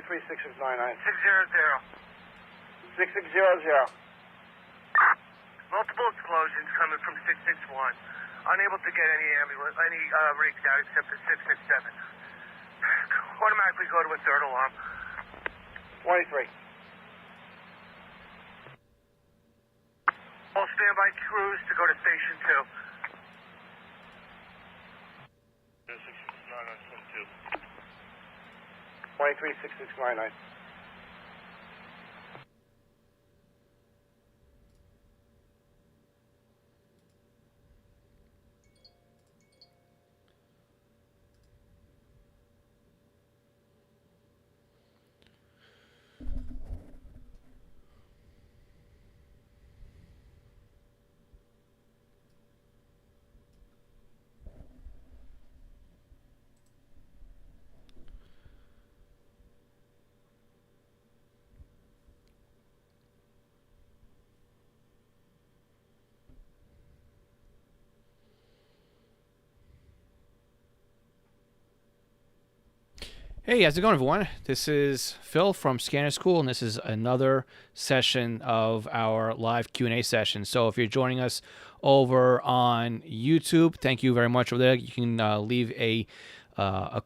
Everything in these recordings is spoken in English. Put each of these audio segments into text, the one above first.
236699. 600. 6600. Multiple explosions coming from 661. Unable to get any ambulance, any rigs out except for 667. Automatically go to a third alarm. 23. All standby crews to go to station 2. 236699. Hey, how's it going, everyone? This is Phil from Scanner School, and this is another session of our live Q&A session. So if you're joining us over on YouTube, thank you very much over there. You can leave a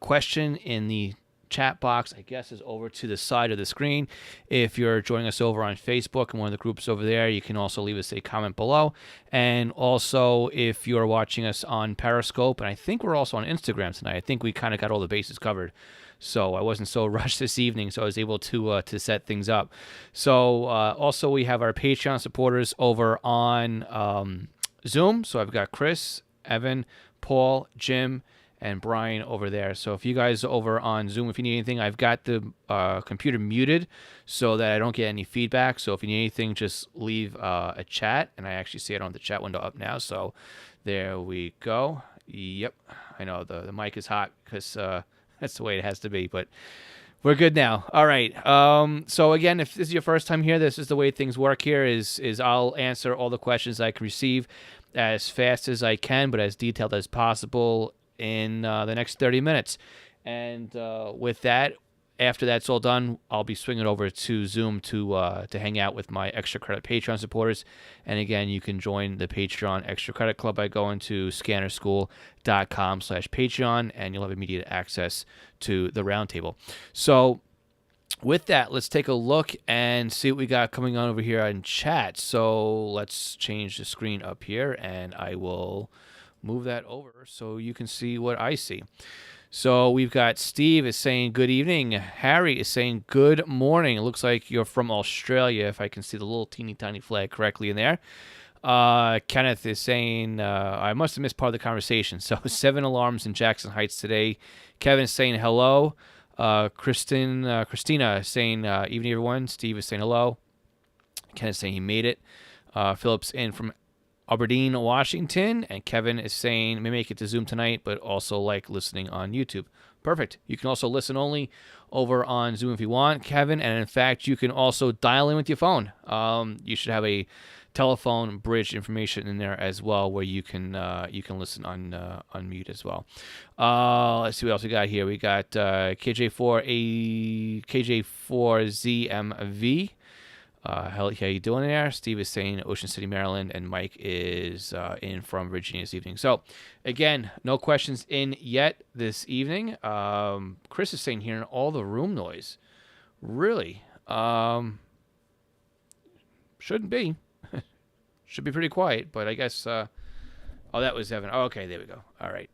question in the chat box, I guess, is over to the side of the screen. If you're joining us over on Facebook and one of the groups over there, you can also leave us a comment below. And also, if you're watching us on Periscope, and I think we're also on Instagram tonight, I think we kind of got all the bases covered. So I wasn't so rushed this evening, so I was able to set things up. So also we have our Patreon supporters over on Zoom. So I've got Chris, Evan, Paul, Jim, and Brian over there. So if you guys are over on Zoom, if you need anything, I've got the computer muted so that I don't get any feedback. So if you need anything, just leave a chat. And I actually see it on the chat window up now. So there we go. Yep. I know the mic is hot because that's the way it has to be, but we're good now. All right. So again, if this is your first time here, this is the way things work here is I'll answer all the questions I can receive as fast as I can, but as detailed as possible in the next 30 minutes. And with that, after that's all done, I'll be swinging over to Zoom to hang out with my Extra Credit Patreon supporters. And again, you can join the Patreon Extra Credit Club by going to scannerschool.com/Patreon, and you'll have immediate access to the roundtable. So with that, let's take a look and see what we got coming on over here in chat. So let's change the screen up here, and I will move that over so you can see what I see. So we've got Steve is saying good evening. Harry is saying good morning. It looks like you're from Australia, if I can see the little teeny tiny flag correctly in there. Kenneth is saying, I must have missed part of the conversation. So 7 alarms in Jackson Heights today. Kevin is saying hello. Christina is saying evening, everyone. Steve is saying hello. Kenneth is saying he made it. Philip's in from Aberdeen, Washington, and Kevin is saying may make it to Zoom tonight, but also like listening on YouTube. Perfect. You can also listen only over on Zoom if you want, Kevin, and in fact, you can also dial in with your phone. You should have a telephone bridge information in there as well, where you can listen on mute as well. Let's see what else we got here. We got KJ4ZMV. How you doing there? Steve is saying Ocean City, Maryland, and Mike is in from Virginia this evening. So, again, no questions in yet this evening. Chris is saying hearing all the room noise. Really? Shouldn't be. Should be pretty quiet, but I guess... oh, that was Evan. Oh, okay, there we go. All right.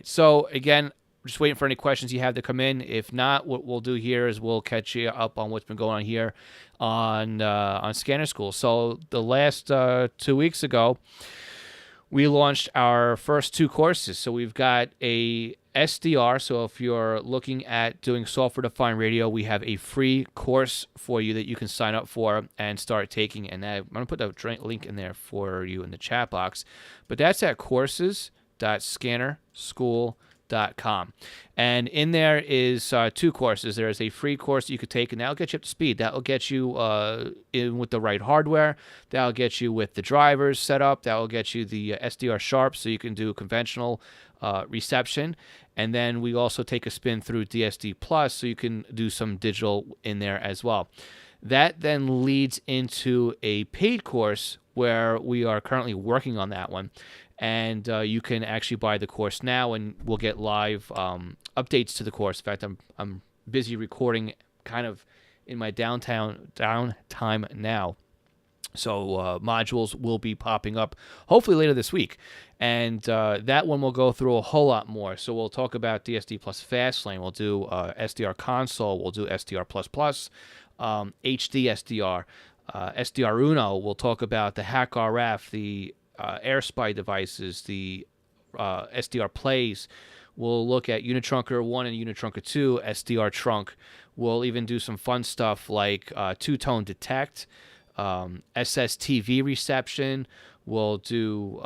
So, again... just waiting for any questions you have to come in. If not, what we'll do here is we'll catch you up on what's been going on here on Scanner School. So the last 2 weeks ago, we launched our first 2 courses. So we've got a SDR. So if you're looking at doing software-defined radio, we have a free course for you that you can sign up for and start taking. And I'm going to put the link in there for you in the chat box. But that's at courses.scannerschool.com. scanerschool.com. And in there is 2 courses. There is a free course you could take, and that'll get you up to speed. That'll get you in with the right hardware. That'll get you with the drivers set up. That'll get you the SDR sharp so you can do conventional reception. And then we also take a spin through DSD Plus so you can do some digital in there as well. That then leads into a paid course where we are currently working on that one. And you can actually buy the course now, and we'll get live updates to the course. In fact, I'm busy recording kind of in my downtime now. So modules will be popping up hopefully later this week. And that one will go through a whole lot more. So we'll talk about DSD plus Fastlane. We'll do SDR console. We'll do SDR++, HD SDR, SDR Uno. We'll talk about the Hack RF, the AirSpy devices, the SDR plays. We'll look at Unitrunker 1 and Unitrunker 2, SDR trunk. We'll even do some fun stuff like two-tone detect, SSTV reception. We'll do,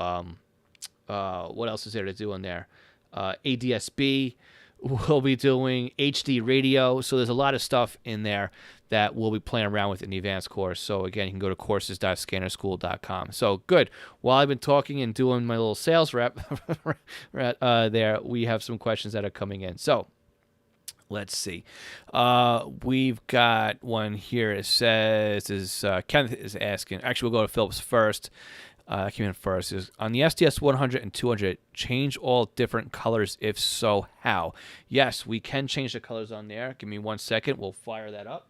what else is there to do in there? ADSB. We'll be doing HD radio. So there's a lot of stuff in there that we'll be playing around with in the advanced course. So again, you can go to courses.scanerschool.com. So good. While I've been talking and doing my little sales rep there, we have some questions that are coming in. So let's see. We've got one here. It says, Kenneth is asking. Actually, we'll go to Phillips first. Came in first. Is on the SDS 100 and 200, change all different colors? If so, how? Yes, we can change the colors on there. Give me 1 second. We'll fire that up.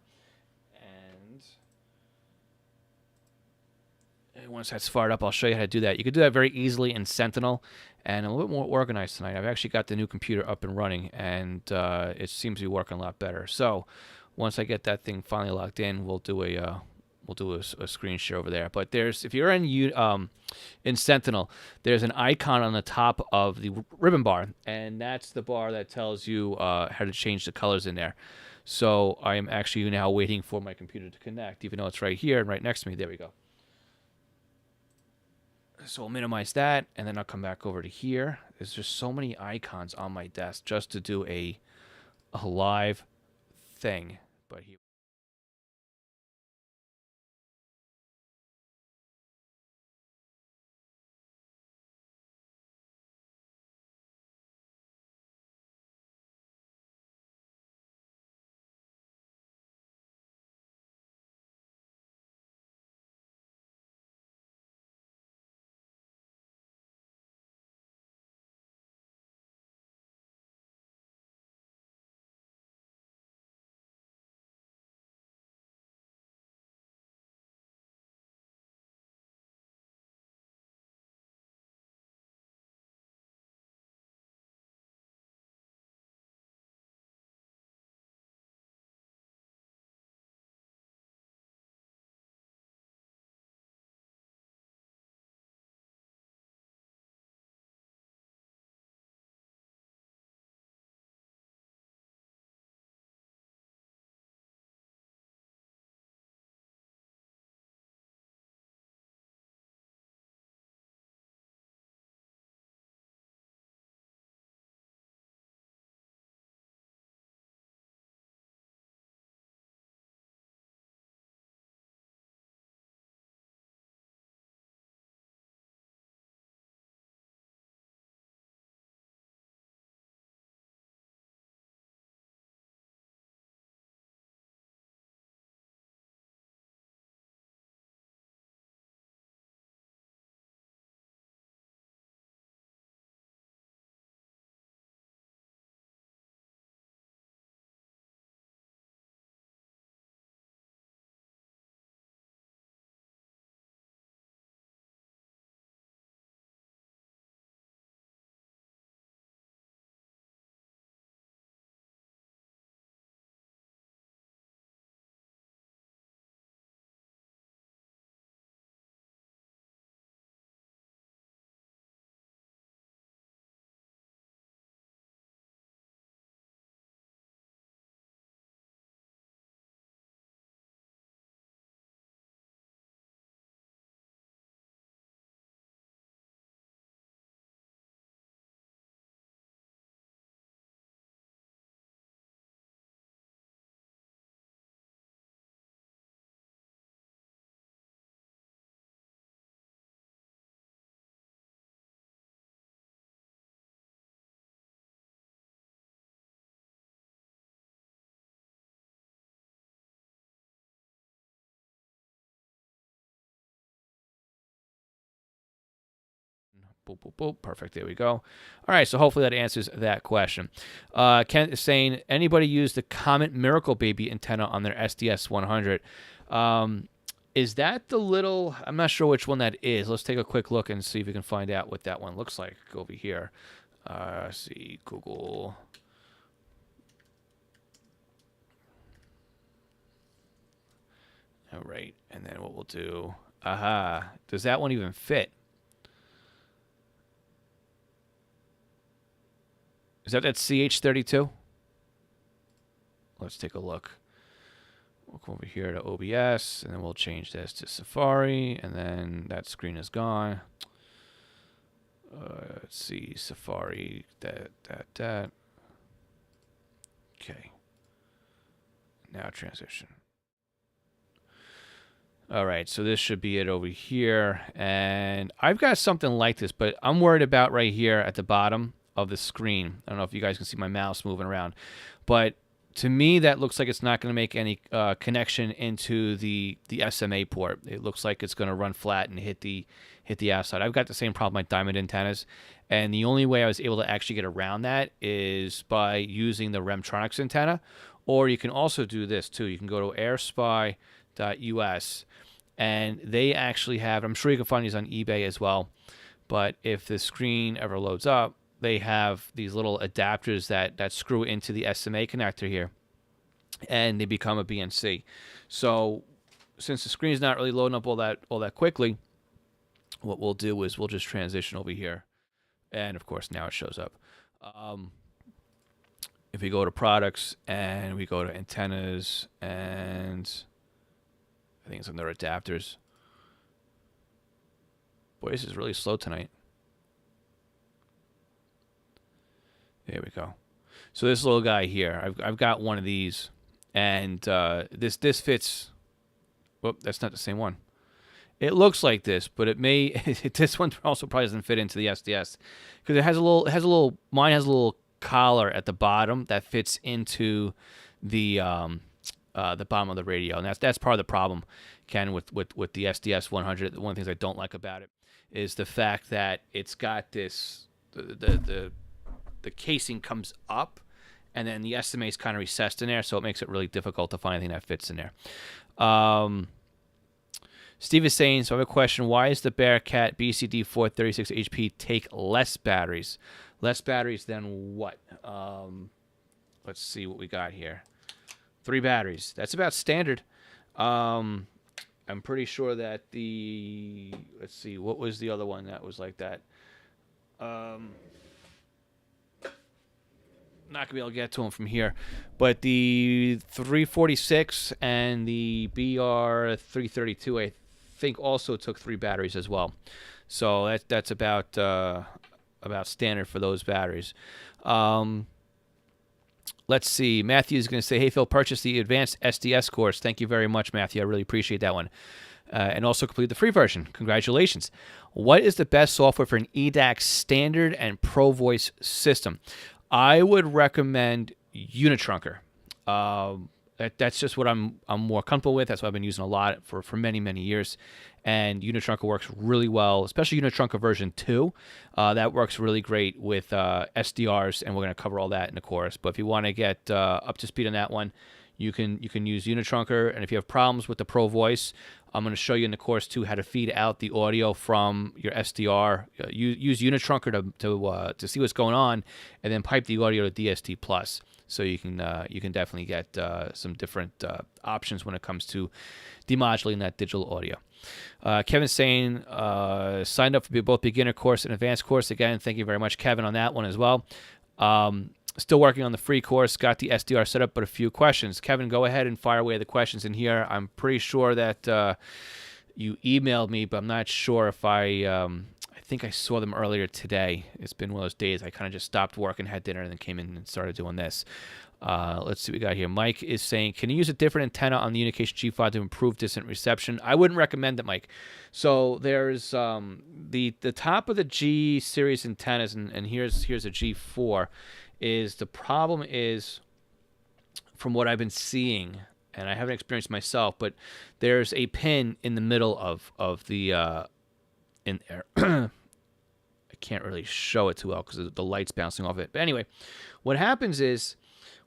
And once that's fired up, I'll show you how to do that. You can do that very easily in Sentinel, and a little bit more organized tonight. I've actually got the new computer up and running, and it seems to be working a lot better. So once I get that thing finally locked in, we'll do a screen share over there. But there's, if you're in Sentinel, there's an icon on the top of the ribbon bar, and that's the bar that tells you how to change the colors in there. So I am actually now waiting for my computer to connect, even though it's right here and right next to me. There we go. So I'll minimize that, and then I'll come back over to here. There's just so many icons on my desk just to do a live thing. But here. Boop, boop, boop. Perfect. There we go. All right. So hopefully that answers that question. Kent is saying, anybody use the Comet Miracle Baby antenna on their SDS 100? Is that the little, I'm not sure which one that is. Let's take a quick look and see if we can find out what that one looks like. Go over here. See, Google. All right. And then what we'll do, does that one even fit? Is that CH32? Let's take a look. We'll come over here to OBS, and then we'll change this to Safari, and then that screen is gone. Let's see, Safari, that. Okay. Now transition. All right, so this should be it over here. And I've got something like this, but I'm worried about right here at the bottom of the screen. I don't know if you guys can see my mouse moving around, but to me, that looks like it's not going to make any connection into the SMA port. It looks like it's going to run flat and hit the outside. I've got the same problem with diamond antennas, and the only way I was able to actually get around that is by using the Remtronics antenna, or you can also do this too. You can go to airspy.us, and they actually have, I'm sure you can find these on eBay as well, but if the screen ever loads up, they have these little adapters that screw into the SMA connector here, and they become a BNC. So since the screen is not really loading up all that quickly, what we'll do is we'll just transition over here, and of course now it shows up. If we go to products and we go to antennas, and I think it's under adapters. Boy, this is really slow tonight. There we go. So this little guy here, I've got one of these, and this fits. Whoop, that's not the same one. It looks like this, but it may. This one also probably doesn't fit into the SDS because it has a little. Mine has a little collar at the bottom that fits into the bottom of the radio, and that's part of the problem, Ken, with the SDS 100. One of the things I don't like about it is the fact that it's got this the casing comes up, and then the SMA is kind of recessed in there, so it makes it really difficult to find anything that fits in there. Steve is saying, so I have a question. Why is the Bearcat BCD 436 HP take less batteries? Less batteries than what? Let's see what we got here. 3 batteries. That's about standard. I'm pretty sure that let's see, what was the other one that was like that? Not going to be able to get to them from here. But the 346 and the BR 332, I think, also took 3 batteries as well. So that's about standard for those batteries. Let's see. Matthew is going to say, hey, Phil, purchase the Advanced SDS course. Thank you very much, Matthew. I really appreciate that one. And also complete the free version. Congratulations. What is the best software for an EDAX standard and Pro Voice system? I would recommend Unitrunker. That's just what I'm more comfortable with. That's what I've been using a lot for many, many years. And Unitrunker works really well, especially Unitrunker version 2. That works really great with SDRs, and we're going to cover all that in the course. But if you want to get up to speed on that one, you can use Unitrunker. And if you have problems with the Pro Voice, I'm going to show you in the course too how to feed out the audio from your SDR. Use Unitrunker to see what's going on, and then pipe the audio to DST Plus. So you can definitely get some different options when it comes to demodulating that digital audio. Kevin's saying signed up for both beginner course and advanced course. Again, thank you very much, Kevin, on that one as well. Still working on the free course. Got the SDR set up, but a few questions. Kevin, go ahead and fire away the questions in here. I'm pretty sure that you emailed me, but I'm not sure if I think I saw them earlier today. It's been one of those days I kind of just stopped work and had dinner and then came in and started doing this. Let's see what we got here. Mike is saying, can you use a different antenna on the Unification G5 to improve distant reception? I wouldn't recommend it, Mike. So there's the top of the G series antennas, and here's a G4. Is the problem is, from what I've been seeing, and I haven't experienced myself, but there's a pin in the middle of the in there. I can't really show it too well because the light's bouncing off it. But anyway, what happens is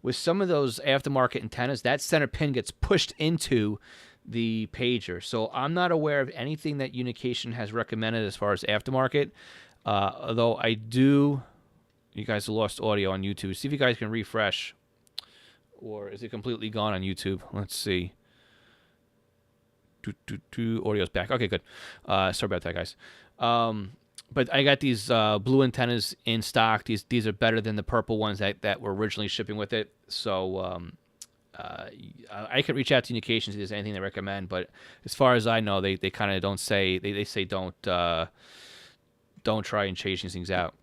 with some of those aftermarket antennas, that center pin gets pushed into the pager. So I'm not aware of anything that Unification has recommended as far as aftermarket, although I do. You guys have lost audio on YouTube. See if you guys can refresh, or is it completely gone on YouTube? Let's see. Audio's back. Okay, good. Sorry about that, guys. But I got these blue antennas in stock. These are better than the purple ones that were originally shipping with it. So I could reach out to Unification if there's anything they recommend. But as far as I know, they kind of don't say. They say don't try and change these things out.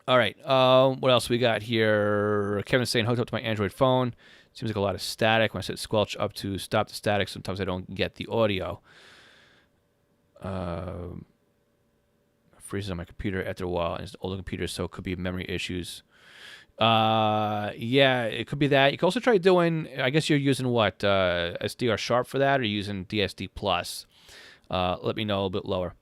All right. What else we got here? Kevin's saying hooked up to my Android phone. Seems like a lot of static. When I set squelch up to stop the static, sometimes I don't get the audio. Freezes on my computer after a while, and it's an older computer, so it could be memory issues. Yeah, it could be that. You can also try doing, I guess you're using what, SDR Sharp for that, or using DSD Plus? Let me know a little bit lower.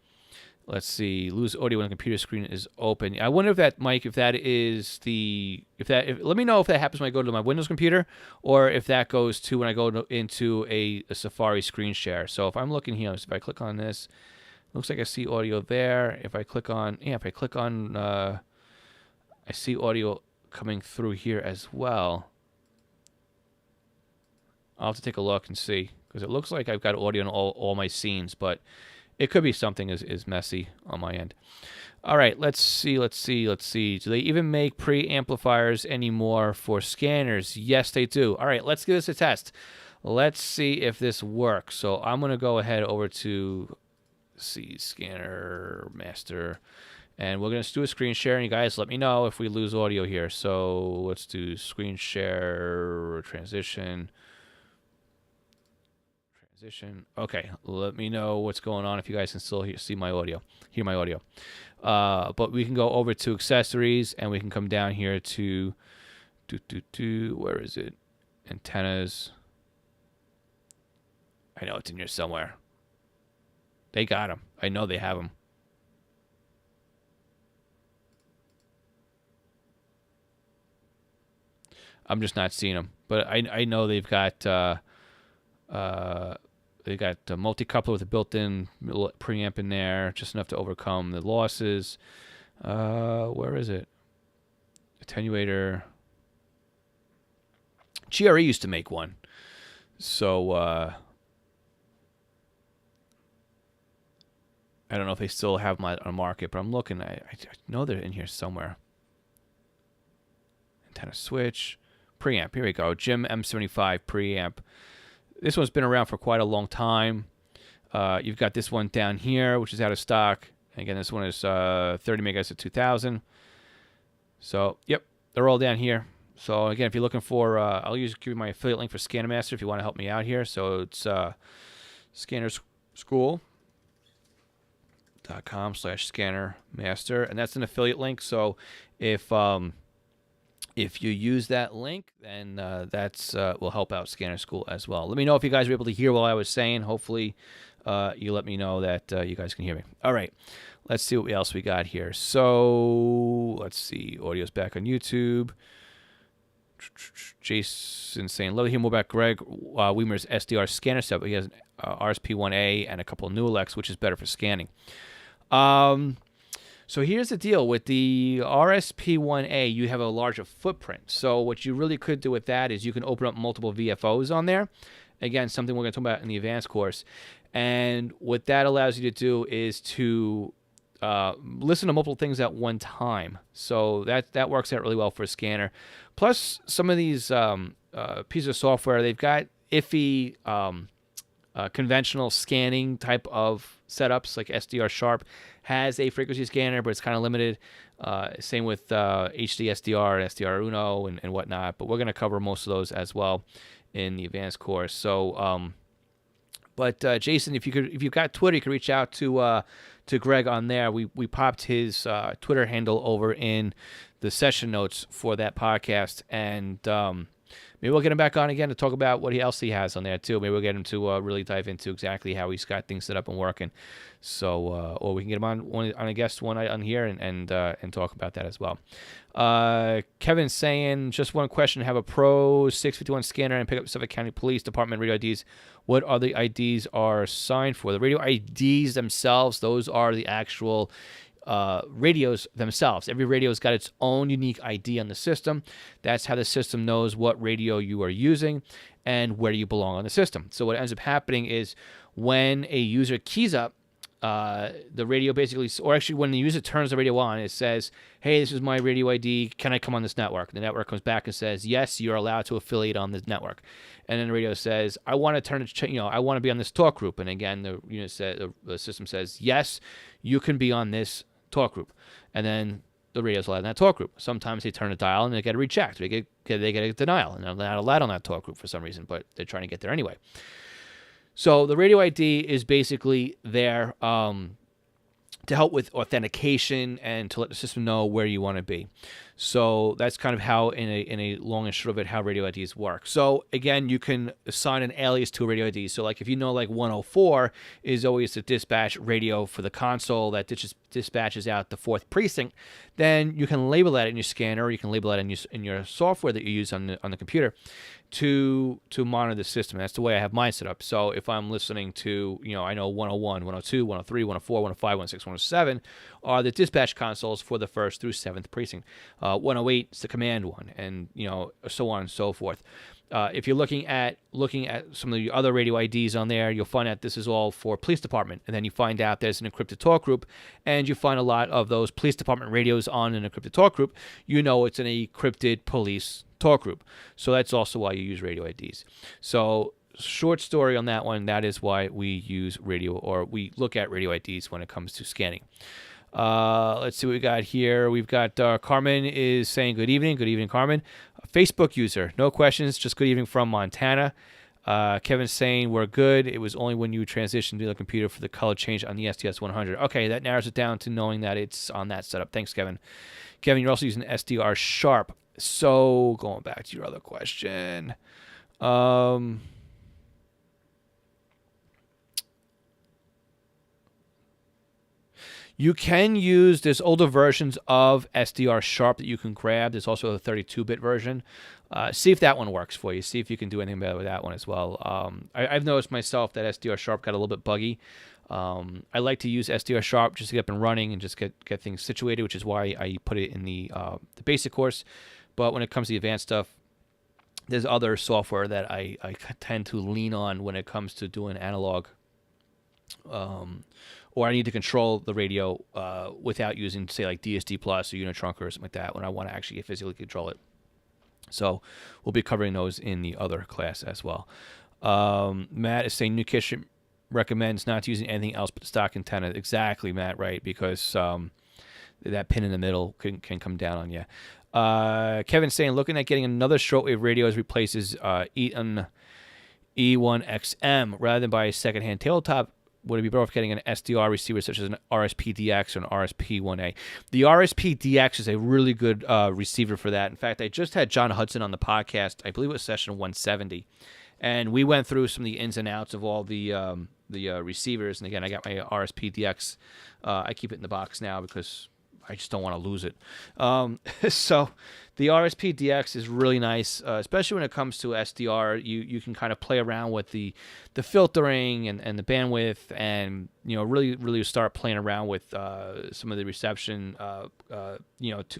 Let's see. Lose audio when the computer screen is open. I wonder if that, Mike, if that is let me know if that happens when I go to my Windows computer, or if that goes to when I go into a Safari screen share. So if I'm looking here, so if I click on this, looks like I see audio there. If I click on, I see audio coming through here as well. I'll have to take a look and see, because it looks like I've got audio in all my scenes, but it could be something is messy on my end. All right, let's see. Do they even make pre-amplifiers anymore for scanners? Yes, they do. All right, let's give this a test. Let's see if this works. So I'm going to go ahead over to Scanner Master, and we're going to do a screen share, and you guys let me know if we lose audio here. So let's do screen share, transition. Okay, let me know what's going on if you guys can still hear my audio. But we can go over to accessories, and we can come down here to where is it? Antennas. I know it's in here somewhere. They got them. I know they have them. I'm just not seeing them, but I know they've got. They got a multi-coupler with a built-in preamp in there, just enough to overcome the losses. Where is it? Attenuator. GRE used to make one. So, I don't know if they still have them on market, but I'm looking. I know they're in here somewhere. Antenna switch. Preamp. Here we go. Jim M75 preamp. This one's been around for quite a long time. You've got this one down here, which is out of stock. And again, this one is 30 megahertz at 2000. So, yep, they're all down here. So, again, if you're looking for, I'll give you my affiliate link for Scanner Master if you want to help me out here. So, it's scannerschool.com/Scanner Master. And that's an affiliate link. So, if you use that link, then that's will help out Scanner School as well. Let me know if you guys were able to hear what I was saying. Hopefully, you let me know that you guys can hear me. All right, let's see what else we got here. So let's see. Audio's back on YouTube. Jason saying, love to hear more about Greg Weimer's SDR scanner set. He has an RSP1A and a couple of new Alex, which is better for scanning. So here's the deal. With the RSP1A, you have a larger footprint. So what you really could do with that is you can open up multiple VFOs on there. Again, something we're going to talk about in the advanced course. And what that allows you to do is to listen to multiple things at one time. So that works out really well for a scanner. Plus, some of these pieces of software, they've got iffy conventional scanning type of setups, like SDR Sharp has a frequency scanner, but it's kind of limited. Same with HD SDR and SDR Uno and whatnot. But we're going to cover most of those as well in the advanced course. So, but Jason, if you've got Twitter, you can reach out to Greg on there. We popped his Twitter handle over in the session notes for that podcast, and maybe we'll get him back on again to talk about what else he has on there too. Maybe we'll get him to really dive into exactly how he's got things set up and working. So, or we can get him on a guest one night on here and talk about that as well. Kevin's saying, just one question: have a Pro 651 scanner and pick up Suffolk County Police Department radio IDs. What are the IDs are signed for? The radio IDs themselves, those are the actual radios themselves. Every radio's got its own unique ID on the system. That's how the system knows what radio you are using and where you belong on the system. So what ends up happening is when a user keys up, the radio basically, or actually when the user turns the radio on, it says, hey, this is my radio ID. Can I come on this network? The network comes back and says, yes, you're allowed to affiliate on this network. And then the radio says, I want to turn it, I want to be on this talk group. And again, the system says, yes, you can be on this talk group. And then the radio's allowed in that talk group. Sometimes they turn a dial and they get a recheck. They get a denial, and they're not allowed on that talk group for some reason, but they're trying to get there anyway. So the radio ID is basically there to help with authentication and to let the system know where you want to be. So that's kind of how, in a long and short of it, how radio IDs work. So again, you can assign an alias to a radio ID. So like if you know like 104 is always the dispatch radio for the console that dispatches out the 4th precinct, then you can label that in your scanner, or you can label that in your software that you use on the computer to monitor the system. That's the way I have mine set up. So if I'm listening to, I know 101, 102, 103, 104, 105, 106, 107 are the dispatch consoles for the 1st through 7th precinct. 108 is the command one, and so on and so forth. If you're looking at some of the other radio IDs on there, you'll find out this is all for police department, and then you find out there's an encrypted talk group, and you find a lot of those police department radios on an encrypted talk group. It's an encrypted police talk group. So that's also why you use radio IDs. So short story on that one, that is why we use we look at radio IDs when it comes to scanning. Let's see what we got here. We've got Carmen is saying good evening. Good evening, Carmen. Facebook user, no questions, just good evening from Montana. Kevin's saying we're good. It was only when you transitioned to the computer for the color change on the SDS 100. Okay, that narrows it down to knowing that it's on that setup. Thanks, Kevin. Kevin, you're also using SDR Sharp. So going back to your other question. You can use, there's older versions of SDR Sharp that you can grab. There's also a 32-bit version. See if that one works for you. See if you can do anything better with that one as well. I've noticed myself that SDR Sharp got a little bit buggy. I like to use SDR Sharp just to get up and running and just get things situated, which is why I put it in the basic course. But when it comes to the advanced stuff, there's other software that I tend to lean on when it comes to doing analog. Or I need to control the radio without using, say, like DSD Plus or Unitrunker or something like that when I want to actually physically control it. So we'll be covering those in the other class as well. Matt is saying Unification recommends not using anything else but stock antenna. Exactly, Matt, right? Because that pin in the middle can come down on you. Kevin's saying looking at getting another shortwave radio as replaces E1XM rather than buy a secondhand tabletop. Would it be better off getting an SDR receiver such as an RSP-DX or an RSP-1A? The RSP-DX is a really good receiver for that. In fact, I just had John Hudson on the podcast. I believe it was session 170. And we went through some of the ins and outs of all the receivers. And again, I got my RSP-DX. I keep it in the box now because I just don't want to lose it. So the RSP-DX is really nice, especially when it comes to SDR. You can kind of play around with the filtering and the bandwidth, and really start playing around with some of the reception,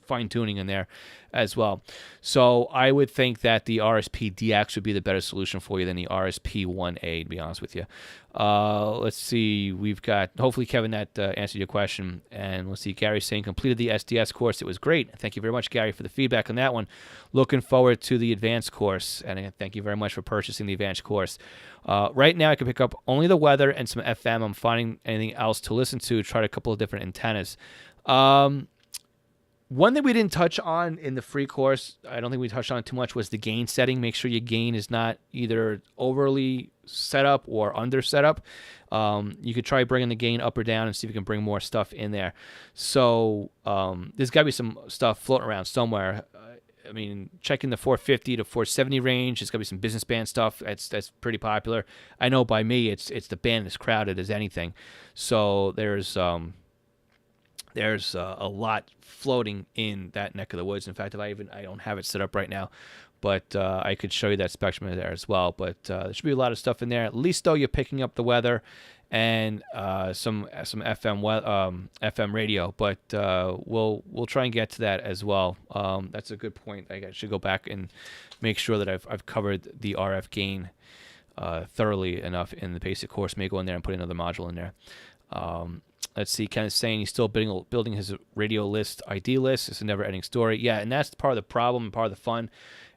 fine tuning in there as well. So I would think that the RSP-DX would be the better solution for you than the RSP-1A, to be honest with you. Let's see. We've got, hopefully, Kevin, that answered your question. And let's see. Gary's saying completed the SDS course. It was great. Thank you very much, Gary, for the feedback on that one. Looking forward to the advanced course. And again, thank you very much for purchasing the advanced course. Right now, I can pick up only the weather and some FM. I'm finding anything else to listen to. Tried a couple of different antennas. One thing we didn't touch on in the free course, I don't think we touched on too much, was the gain setting. Make sure your gain is not either overly set up or under set up. You could try bringing the gain up or down and see if you can bring more stuff in there. So there's got to be some stuff floating around somewhere. I mean, checking the 450 to 470 range. It's gonna be some business band stuff. That's pretty popular. I know by me, it's the band as crowded as anything. So there's a lot floating in that neck of the woods. In fact, I don't have it set up right now, but I could show you that spectrum there as well. But there should be a lot of stuff in there. At least though, you're picking up the weather and some FM radio. But we'll try and get to that as well. That's a good point. I should go back and make sure that I've covered the RF gain thoroughly enough in the basic course. May go in there and put another module in there. Let's see, Ken is saying he's still building his radio list, ID list. It's a never-ending story. Yeah, and that's part of the problem and part of the fun.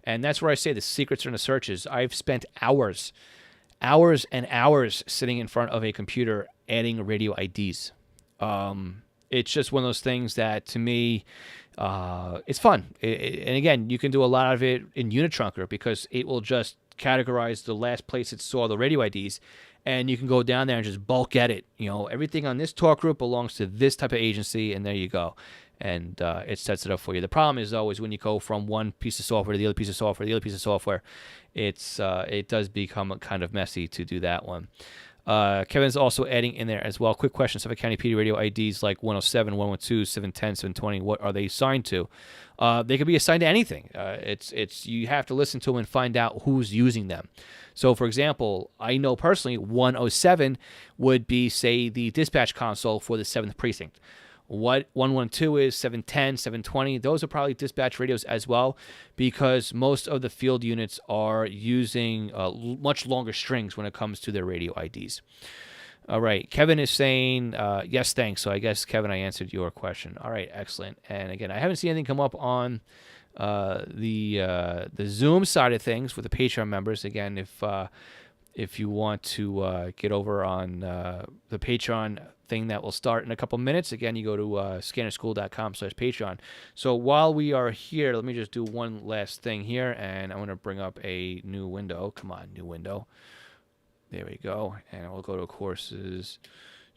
And that's where I say the secrets are in the searches. I've spent hours and hours sitting in front of a computer adding radio IDs. It's just one of those things that, to me, it's fun. And again, you can do a lot of it in Unitrunker because it will just categorize the last place it saw the radio IDs, and you can go down there and just bulk edit. Everything on this talk group belongs to this type of agency, and there you go. And it sets it up for you. The problem is always when you go from one piece of software to the other piece of software, it does become kind of messy to do that one. Kevin's also adding in there as well. Quick question: Suffolk County PD radio IDs like 107, 112, 710, 720. What are they assigned to? They could be assigned to anything. It's you have to listen to them and find out who's using them. So, for example, I know personally 107 would be, say, the dispatch console for the 7th precinct. What 112 is, 710, 720, those are probably dispatch radios as well, because most of the field units are using much longer strings when it comes to their radio IDs. All right, Kevin is saying, yes, thanks. So I guess, Kevin, I answered your question. All right, excellent. And again, I haven't seen anything come up on the Zoom side of things with the Patreon members. Again, if you want to get over on the Patreon thing that will start in a couple minutes, again, you go to scannerschool.com/Patreon. So while we are here, let me just do one last thing here, and I'm going to bring up a new window. Come on, new window. There we go. And we'll go to courses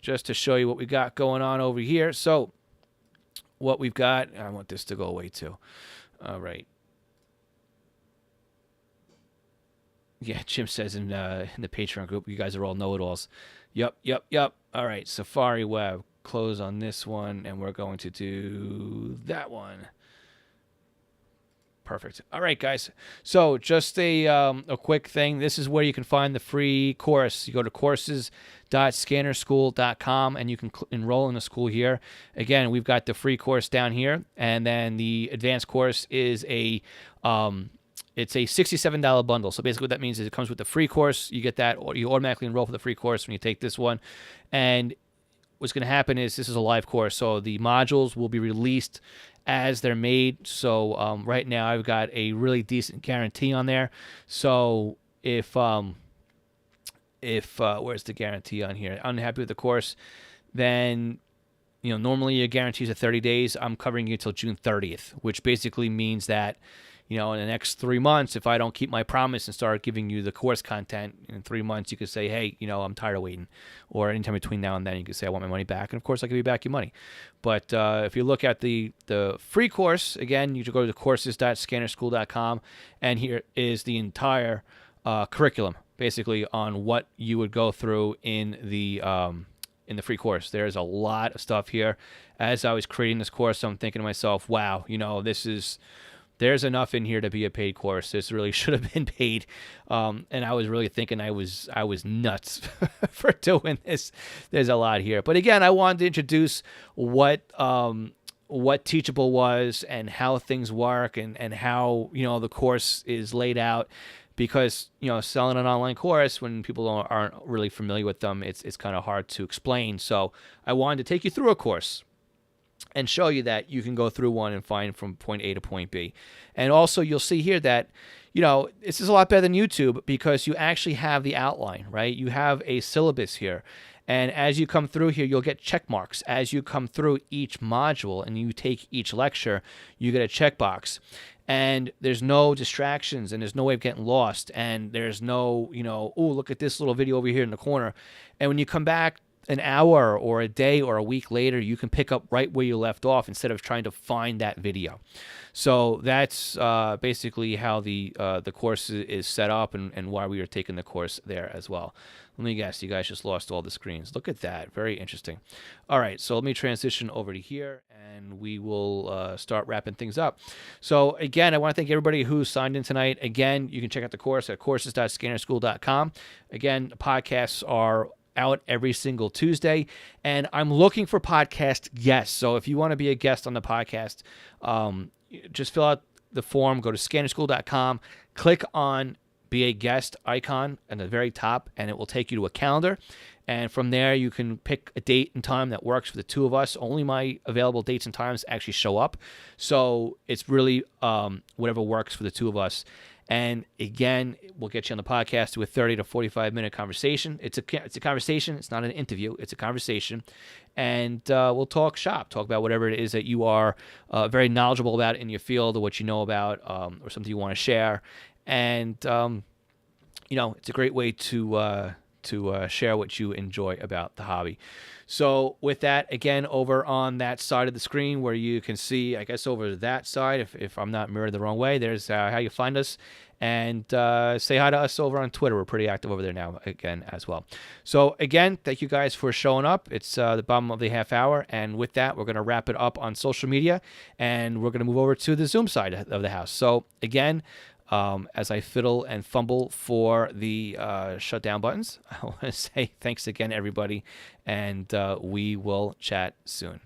just to show you what we got going on over here. So what we've got, I want this to go away too. All right. Yeah, Jim says in the Patreon group, you guys are all know-it-alls. Yep. All right, Safari Web. Close on this one, and we're going to do that one. Perfect. All right, guys. So just a quick thing. This is where you can find the free course. You go to courses.scannerschool.com, and you can enroll in the school here. Again, we've got the free course down here, and then the advanced course is it's a $67 bundle. So basically what that means is it comes with the free course. You get that, or you automatically enroll for the free course when you take this one. And what's going to happen is this is a live course. So the modules will be released as they're made. So right now I've got a really decent guarantee on there. So if where's the guarantee on here? Unhappy with the course, then normally your guarantees are 30 days. I'm covering you until June 30th, which basically means that in the next 3 months, if I don't keep my promise and start giving you the course content in 3 months, you could say, hey, I'm tired of waiting. Or anytime between now and then, you could say, I want my money back. And of course, I give you back your money. But if you look at the free course, again, you should go to courses.scannerschool.com. And here is the entire curriculum, basically, on what you would go through in the free course. There's a lot of stuff here. As I was creating this course, I'm thinking to myself, wow, there's enough in here to be a paid course. This really should have been paid. And I was really thinking I was nuts for doing this. There's a lot here. But again, I wanted to introduce what Teachable was and how things work and how, the course is laid out. Because, selling an online course when people aren't really familiar with them, it's kind of hard to explain. So I wanted to take you through a course and show you that you can go through one and find from point A to point B. And also you'll see here that, this is a lot better than YouTube because you actually have the outline, right? You have a syllabus here. And as you come through here, you'll get check marks. As you come through each module and you take each lecture, you get a checkbox. And there's no distractions and there's no way of getting lost. And there's no, oh, look at this little video over here in the corner. And when you come back an hour or a day or a week later, you can pick up right where you left off instead of trying to find that video. So that's basically how the course is set up and why we are taking the course there as well. Let me guess, you guys just lost all the screens. Look at that. Very interesting. All right, so let me transition over to here, and we will start wrapping things up. So, again, I want to thank everybody who signed in tonight. Again, you can check out the course at courses.scannerschool.com. Again, the podcasts are out every single Tuesday, and I'm looking for podcast guests. So if you want to be a guest on the podcast, just fill out the form, go to scannerschool.com, click on be a guest icon at the very top, and it will take you to a calendar. And from there, you can pick a date and time that works for the two of us. Only my available dates and times actually show up. So it's really whatever works for the two of us. And again, we'll get you on the podcast to a 30 to 45-minute conversation. It's a conversation. It's not an interview. It's a conversation. And we'll talk shop, talk about whatever it is that you are very knowledgeable about in your field or what you know about or something you want to share. And, it's a great way to share what you enjoy about the hobby. So with that, again, over on that side of the screen where you can see, I guess over that side, if I'm not mirrored the wrong way, there's how you find us. And say hi to us over on Twitter. We're pretty active over there now, again, as well. So, again, thank you guys for showing up. It's the bottom of the half hour. And with that, we're going to wrap it up on social media. And we're going to move over to the Zoom side of the house. So, again, as I fiddle and fumble for the shutdown buttons, I want to say thanks again, everybody. And we will chat soon.